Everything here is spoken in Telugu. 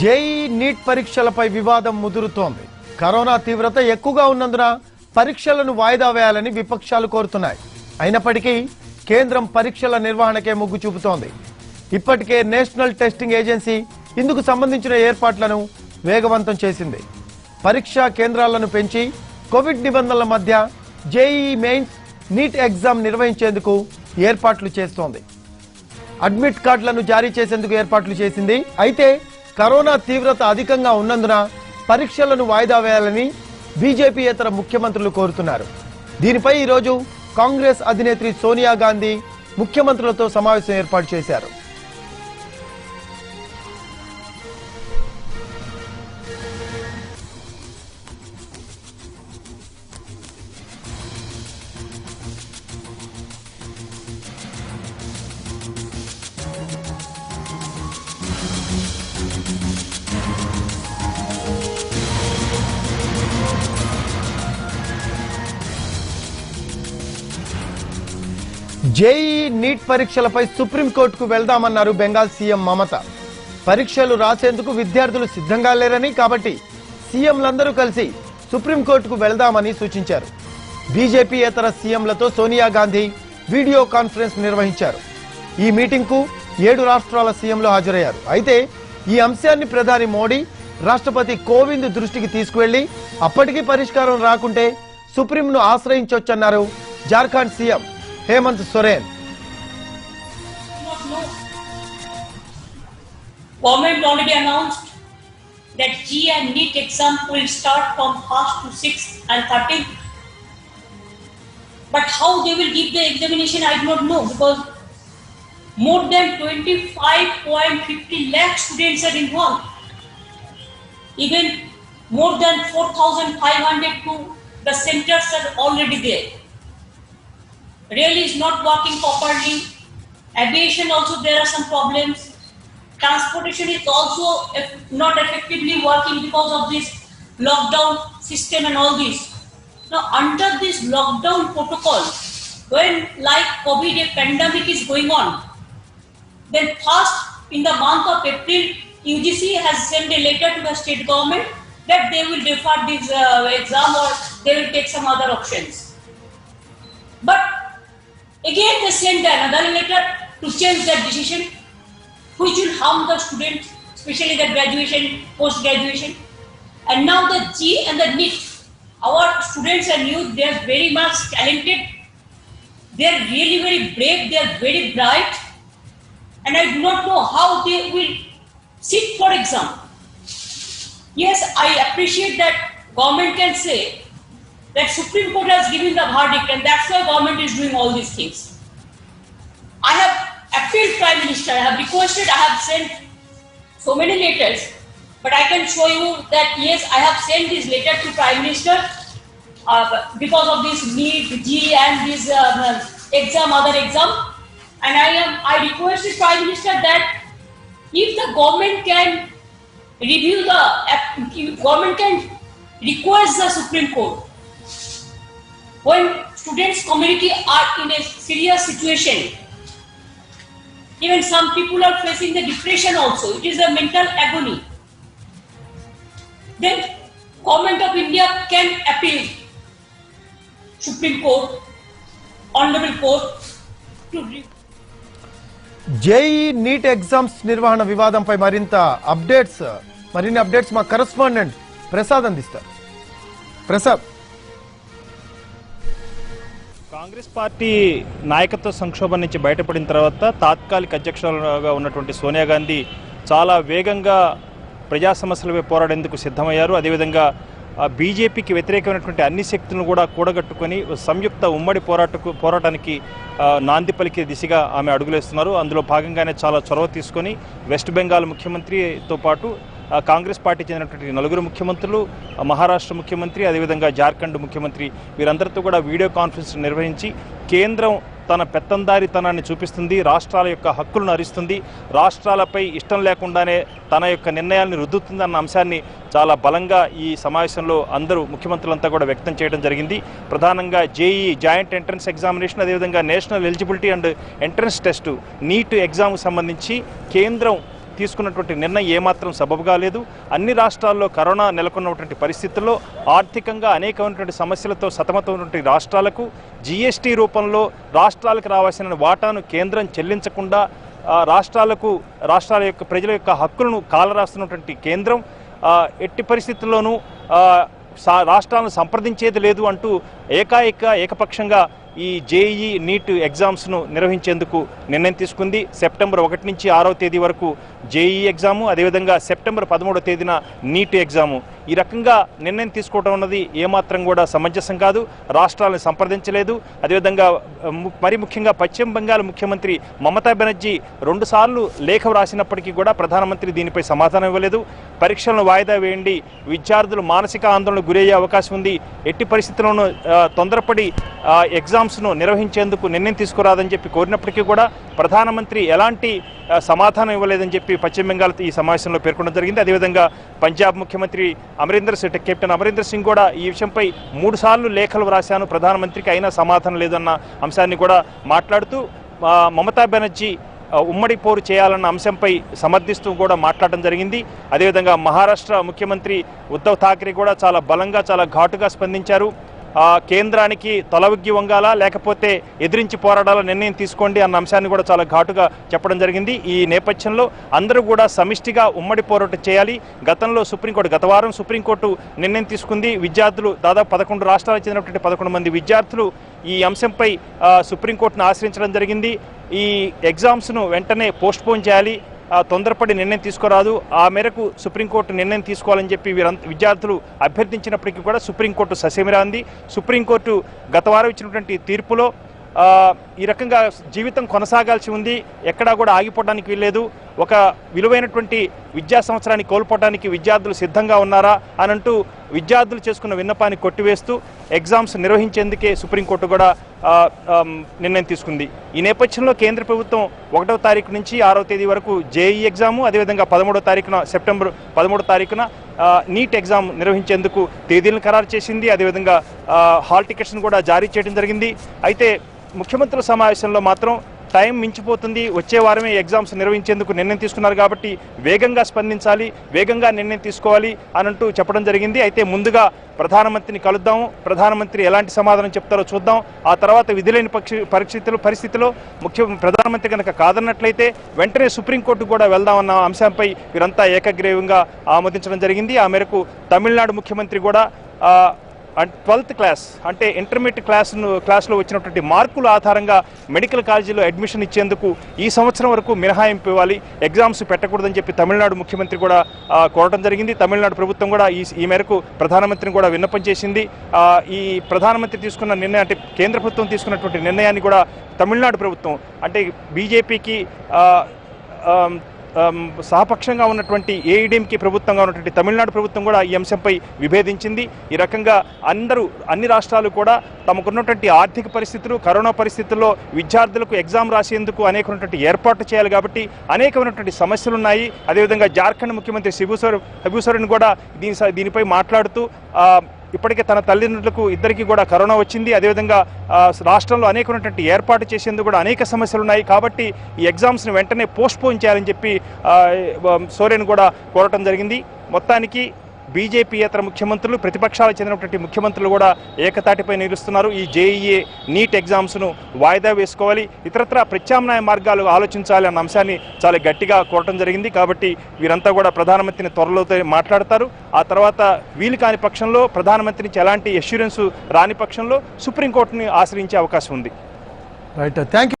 జేఈ నీట్ పరీక్షలపై వివాదం ముదురుతోంది. కరోనా తీవ్రత ఎక్కువగా ఉన్నందున పరీక్షలను వాయిదా వేయాలని విపక్షాలు కోరుతున్నాయి. అయినప్పటికీ కేంద్రం పరీక్షల నిర్వహణకే మొగ్గు చూపుతోంది. ఇప్పటికే నేషనల్ టెస్టింగ్ ఏజెన్సీ ఇందుకు సంబంధించిన ఏర్పాట్లను వేగవంతం చేసింది. పరీక్షా కేంద్రాలను పెంచి కోవిడ్ నిబంధనల మధ్య జేఈ మెయిన్స్ నీట్ ఎగ్జామ్ నిర్వహించేందుకు ఏర్పాట్లు చేస్తోంది. అడ్మిట్ కార్డులను జారీ చేసేందుకు ఏర్పాట్లు చేసింది. అయితే కరోనా తీవ్రత అధికంగా ఉన్నందున పరీక్షలను వాయిదా వేయాలని బీజేపీయేతర ముఖ్యమంత్రులు కోరుతున్నారు. దీనిపై ఈరోజు కాంగ్రెస్ అధినేత్రి సోనియా గాంధీ ముఖ్యమంత్రులతో సమావేశం ఏర్పాటు చేశారు. జేఈ నీట్ పరీక్షలపై సుప్రీంకోర్టుకు వెళ్దామన్నారు బెంగాల్ సీఎం మమత. పరీక్షలు రాసేందుకు విద్యార్థులు సిద్ధంగా లేరని, కాబట్టి సీఎంలందరూ కలిసి సుప్రీంకోర్టుకు వెళ్దామని సూచించారు. బీజేపీయేతర సీఎంలతో సోనియా గాంధీ వీడియో కాన్ఫరెన్స్ నిర్వహించారు. ఈ మీటింగ్కు 7 రాష్ట్రాల సీఎంలు హాజరయ్యారు. అయితే ఈ అంశాన్ని ప్రధాని మోడీ, రాష్ట్రపతి కోవింద్ దృష్టికి తీసుకువెళ్లి అప్పటికీ పరిష్కారం రాకుంటే సుప్రీంను ఆశ్రయించొచ్చన్నారు Jharkhand CM Hemant Soren. Government already announced that JEE and NEET exam will start from 1st to 6th and 13th. But how they will give the examination, I do not know, because more than 25.50 lakh students are involved. Even more than 4,500 to the centers are already there. Really is not working properly. Aviation also there are some problems. Transportation is also not effectively working because of this lockdown system and all this. Now under this lockdown protocol, when like COVID pandemic is going on, then first in the month of April, UGC has sent a letter to the state government that they will defer this exam or they will take some other options. But again, they sent another letter to change that decision, which will harm the students, especially the graduation, post-graduation. And now the JEE and the NEET, our students and youth, they are very much talented. They are really very brave. They are very bright. And I do not know how they will sit for exam. Yes, I appreciate that government can say that Supreme Court has given the verdict and that's why government is doing all these things. I have appealed Prime Minister, I have requested, I have sent so many letters, but I can show you that yes, I have sent this letter to Prime Minister because of this NEET, JEE and this exam, other exam, and I requested Prime Minister that if the government can review government can request the Supreme Court. When students community are in a serious situation, even some people are facing the depression also, it is a mental agony, then Government of India can appeal Supreme Court, Honorable Court to JEE NEET exams నిర్వహణ వివాదంపై మరిన్ని అప్డేట్స్ మా కరెస్పాండెంట్ ప్రసాద్ అందిస్తారు. ప్రసాద్, కాంగ్రెస్ పార్టీ నాయకత్వ సంక్షోభం నుంచి బయటపడిన తర్వాత తాత్కాలిక అధ్యక్షులుగా ఉన్నటువంటి సోనియా గాంధీ చాలా వేగంగా ప్రజా సమస్యలపై పోరాడేందుకు సిద్ధమయ్యారు. అదేవిధంగా బీజేపీకి వ్యతిరేకమైనటువంటి అన్ని శక్తులను కూడా కూడగట్టుకొని సంయుక్త ఉమ్మడి పోరాటానికి నాంది పలికే దిశగా ఆమె అడుగులేస్తున్నారు. అందులో భాగంగానే చాలా చొరవ తీసుకొని వెస్ట్ బెంగాల్ ముఖ్యమంత్రితో పాటు కాంగ్రెస్ పార్టీ చెందినటువంటి 4 ముఖ్యమంత్రులు, మహారాష్ట్ర ముఖ్యమంత్రి, అదేవిధంగా జార్ఖండ్ ముఖ్యమంత్రి వీరందరితో కూడా వీడియో కాన్ఫరెన్స్ నిర్వహించి కేంద్రం తన పెత్తందారితనాన్ని చూపిస్తుంది, రాష్ట్రాల యొక్క హక్కులను హరిస్తుంది, రాష్ట్రాలపై ఇష్టం లేకుండానే తన యొక్క నిర్ణయాలను రుద్దుతుంది అన్న అంశాన్ని చాలా బలంగా ఈ సమావేశంలో అందరూ ముఖ్యమంత్రులంతా కూడా వ్యక్తం చేయడం జరిగింది. ప్రధానంగా జేఈ జాయింట్ ఎంట్రన్స్ ఎగ్జామినేషన్, అదేవిధంగా national eligibility and entrance test NEET ఎగ్జామ్కు సంబంధించి కేంద్రం తీసుకున్నటువంటి నిర్ణయం ఏమాత్రం సబబుగా లేదు. అన్ని రాష్ట్రాల్లో కరోనా నెలకొన్నటువంటి పరిస్థితుల్లో ఆర్థికంగా అనేకమైనటువంటి సమస్యలతో సతమతమైనటువంటి రాష్ట్రాలకు జీఎస్టీ రూపంలో రాష్ట్రాలకు రావాల్సిన వాటాను కేంద్రం చెల్లించకుండా రాష్ట్రాల యొక్క ప్రజల యొక్క హక్కులను కాలరాస్తున్నటువంటి కేంద్రం ఎట్టి పరిస్థితుల్లోనూ రాష్ట్రాలను సంప్రదించేది లేదు అంటూ ఏకపక్షంగా ఈ జేఈ నీట్ ఎగ్జామ్స్ను నిర్వహించేందుకు నిర్ణయం తీసుకుంది. సెప్టెంబర్ 1 నుంచి 6వ తేదీ వరకు జేఈ ఎగ్జాము, అదేవిధంగా సెప్టెంబర్ 13వ తేదీన నీట్ ఎగ్జాము. ఈ రకంగా నిర్ణయం తీసుకోవడం అన్నది ఏమాత్రం కూడా సమంజసం కాదు, రాష్ట్రాలను సంప్రదించలేదు. అదేవిధంగా మరి ముఖ్యంగా పశ్చిమ బెంగాల్ ముఖ్యమంత్రి మమతా బెనర్జీ 2 సార్లు లేఖ వ్రాసినప్పటికీ కూడా ప్రధానమంత్రి దీనిపై సమాధానం ఇవ్వలేదు. పరీక్షలను వాయిదా వేయండి, విద్యార్థులు మానసిక ఆందోళనకు గురయ్యే అవకాశం ఉంది, ఎట్టి పరిస్థితుల్లోనూ తొందరపడి ఎగ్జామ్స్ను నిర్వహించేందుకు నిర్ణయం తీసుకురాదని చెప్పి కోరినప్పటికీ కూడా ప్రధానమంత్రి ఎలాంటి సమాధానం ఇవ్వలేదని చెప్పి పశ్చిమ బెంగాల్ ఈ సమావేశంలో పేర్కొనడం జరిగింది. అదేవిధంగా పంజాబ్ ముఖ్యమంత్రి కెప్టెన్ అమరీందర్ సింగ్ కూడా ఈ విషయంపై 3 సార్లు లేఖలు వ్రాశాను ప్రధానమంత్రికి, అయినా సమాధానం లేదన్న అంశాన్ని కూడా మాట్లాడుతూ మమతా బెనర్జీ ఉమ్మడి పోరు చేయాలన్న అంశంపై సమర్థిస్తూ కూడా మాట్లాడడం జరిగింది. అదేవిధంగా మహారాష్ట్ర ముఖ్యమంత్రి ఉద్ధవ్ ఠాక్రే కూడా చాలా బలంగా చాలా ఘాటుగా స్పందించారు. కేంద్రానికి తలవగ్గి వంగాలా లేకపోతే ఎదిరించి పోరాడాల నిర్ణయం తీసుకోండి అన్న అంశాన్ని కూడా చాలా ఘాటుగా చెప్పడం జరిగింది. ఈ నేపథ్యంలో అందరూ కూడా సమిష్టిగా ఉమ్మడి పోరాటం చేయాలి. గత వారం సుప్రీంకోర్టు నిర్ణయం తీసుకుంది. విద్యార్థులు దాదాపు 11 రాష్ట్రాలకు చెందినటువంటి 11 మంది విద్యార్థులు ఈ అంశంపై సుప్రీంకోర్టును ఆశ్రయించడం జరిగింది. ఈ ఎగ్జామ్స్ను వెంటనే పోస్ట్పోన్ చేయాలి, తొందరపడి నిర్ణయం తీసుకురాదు, ఆ మేరకు సుప్రీంకోర్టు నిర్ణయం తీసుకోవాలని చెప్పి విద్యార్థులు అభ్యర్థించినప్పటికీ కూడా సుప్రీంకోర్టు ససేమిరా అంది. సుప్రీంకోర్టు గత వారం ఇచ్చినటువంటి తీర్పులో ఈ రకంగా జీవితం కొనసాగాల్సి ఉంది, ఎక్కడా కూడా ఆగిపోవడానికి వీల్లేదు, ఒక విలువైనటువంటి విద్యా సంవత్సరాన్ని కోల్పోవడానికి విద్యార్థులు సిద్ధంగా ఉన్నారా అని అంటూ విద్యార్థులు చేసుకున్న విన్నపాన్ని కొట్టివేస్తూ ఎగ్జామ్స్ నిర్వహించేందుకే సుప్రీంకోర్టు కూడా నిర్ణయం తీసుకుంది. ఈ నేపథ్యంలో కేంద్ర ప్రభుత్వం 1వ తారీఖు నుంచి 6వ తేదీ వరకు జేఈ ఎగ్జాము, అదేవిధంగా సెప్టెంబర్ 13వ తారీఖున నీట్ ఎగ్జామ్ నిర్వహించేందుకు తేదీలను ఖరారు చేసింది. అదేవిధంగా హాల్ టికెట్స్ను కూడా జారీ చేయడం జరిగింది. అయితే ముఖ్యమంత్రుల సమావేశంలో మాత్రం టైం మించిపోతుంది, వచ్చే వారమే ఎగ్జామ్స్ నిర్వహించేందుకు నిర్ణయం తీసుకున్నారు కాబట్టి వేగంగా స్పందించాలి, వేగంగా నిర్ణయం తీసుకోవాలి అని అంటూ చెప్పడం జరిగింది. అయితే ముందుగా ప్రధానమంత్రిని కలుద్దాము, ప్రధానమంత్రి ఎలాంటి సమాధానం చెప్తారో చూద్దాం, ఆ తర్వాత విధిలేని పరిస్థితిలో ప్రధానమంత్రి కనుక కాదన్నట్లయితే వెంటనే సుప్రీంకోర్టు కూడా వెళ్దామన్న అంశంపై వీరంతా ఏకగ్రీవంగా ఆమోదించడం జరిగింది. ఆ మేరకు తమిళనాడు ముఖ్యమంత్రి కూడా 12th క్లాస్ అంటే ఇంటర్మీడియట్ క్లాస్లో వచ్చినటువంటి మార్కుల ఆధారంగా మెడికల్ కాలేజీలో అడ్మిషన్ ఇచ్చేందుకు ఈ సంవత్సరం వరకు మినహాయింపు ఇవ్వాలి, ఎగ్జామ్స్ పెట్టకూడదని చెప్పి తమిళనాడు ముఖ్యమంత్రి కూడా కోరడం జరిగింది. తమిళనాడు ప్రభుత్వం కూడా ఈ మేరకు ప్రధానమంత్రిని కూడా విన్నపం చేసింది. ఈ ప్రధానమంత్రి తీసుకున్న నిర్ణయం అంటే కేంద్ర ప్రభుత్వం తీసుకున్నటువంటి నిర్ణయాన్ని కూడా తమిళనాడు ప్రభుత్వం అంటే బీజేపీకి సహపక్షంగా ఉన్నటువంటి ఏఐడిఎంకే ప్రభుత్వంగా ఉన్నటువంటి తమిళనాడు ప్రభుత్వం కూడా ఈ అంశంపై విభేదించింది. ఈ రకంగా అన్ని రాష్ట్రాలు కూడా తమకున్నటువంటి ఆర్థిక పరిస్థితులు, కరోనా పరిస్థితుల్లో విద్యార్థులకు ఎగ్జామ్ రాసేందుకు అనేకమైనటువంటి ఏర్పాట్లు చేయాలి కాబట్టి అనేకమైనటువంటి సమస్యలు ఉన్నాయి. అదేవిధంగా జార్ఖండ్ ముఖ్యమంత్రి శిబు సోరెన్ కూడా దీనిపై మాట్లాడుతూ ఇప్పటికే తన తల్లిదండ్రులకు ఇద్దరికి కూడా కరోనా వచ్చింది, అదేవిధంగా రాష్ట్రంలో అనేకమైనటువంటి ఏర్పాటు చేసేందుకు కూడా అనేక సమస్యలు ఉన్నాయి కాబట్టి ఈ ఎగ్జామ్స్ని వెంటనే పోస్ట్పోన్ చేయాలని చెప్పి సోరెన్ కూడా కోరటం జరిగింది. మొత్తానికి బీజేపీయేతర ముఖ్యమంత్రులు, ప్రతిపక్షాలకు చెందినటువంటి ముఖ్యమంత్రులు కూడా ఏకతాటిపై నిలుస్తున్నారు. ఈ జేఈఏ నీట్ ఎగ్జామ్స్ను వాయిదా వేసుకోవాలి, ఇతరత్ర ప్రత్యామ్నాయ మార్గాలు ఆలోచించాలి అన్న అంశాన్ని చాలా గట్టిగా కోరటం జరిగింది. కాబట్టి వీరంతా కూడా ప్రధానమంత్రిని త్వరలో మాట్లాడతారు. ఆ తర్వాత వీలు కాని పక్షంలో ప్రధానమంత్రి నుంచి ఎలాంటి అష్యూరెన్స్ రాని పక్షంలో సుప్రీంకోర్టుని ఆశ్రయించే అవకాశం ఉంది. Right, thank you.